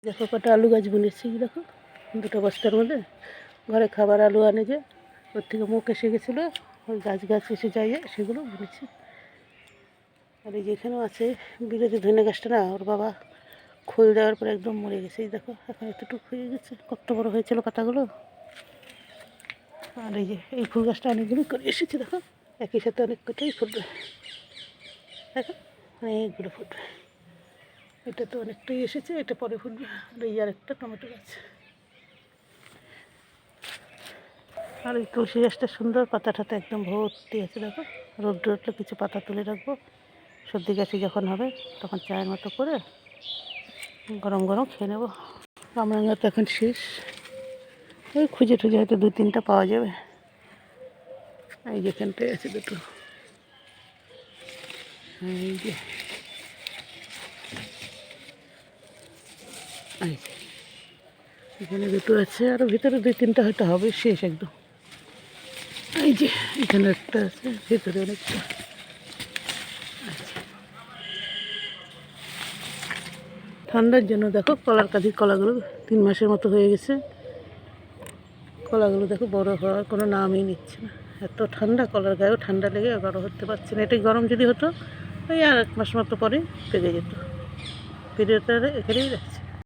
দেখো কটা আলু গাছ বুনেছি, দেখো দুটো বস্তার মধ্যে। ঘরে খাবার আলু আনে যে, ওর থেকে মুখ এসে গেছিলো, ওই গাছ এসে যাইয়ে সেগুলো বুনেছি। আর এই যেখানেও আছে বিলেতি ধনে গাছটা না, ওর বাবা খোল দেওয়ার পরে একদম মরে গেছে। এই দেখো এখন এতটুকু হয়ে গেছে, কত বড় হয়েছিল পাতাগুলো। আর এই যে এই ফুল গাছটা অনেকগুলো করে এসেছে, দেখো একই সাথে অনেক কটাই ফুটবে, দেখো অনেকগুলো ফুটবে। এটা তো অনেকটাই এসেছে, এটা পরে ফুটবে। আর এই আরেকটা টমেটো গাছ। আর এই তুলসী গাছটা সুন্দর, পাতা টাতা একদম ভর্তি আছে, দেখো রোদ্র উঠলে কিছু পাতা তুলে রাখবো, সর্দি কাশি যখন হবে তখন চায়ের মতো করে গরম গরম খেয়ে নেবো। কামরাঙা তো এখন শেষ, ওই খুঁজে টুজে হয়তো 2-3টা পাওয়া যাবে। এই যেখানটায় আছে দুটো, এই যে এখানে দুটো আছে, আরও ভিতরে 2-3টা হয়তো হবে, শেষ একদম। এই যে এখানে একটা আছে, ভিতরে অনেকটা। ঠান্ডার জন্য দেখো কলার কাঁদির কলাগুলো 3 মাসের মতো হয়ে গেছে। কলাগুলো দেখো বড় হওয়ার কোনো নামই নিচ্ছে না, এত ঠান্ডা, কলার গায়েও ঠান্ডা লেগে বড় হতে পারছে না। এটাই গরম যদি হতো ওই আর 1 মাস মতো পরে পেকে যেত। ভিডিওটা এখানেই রাখছি।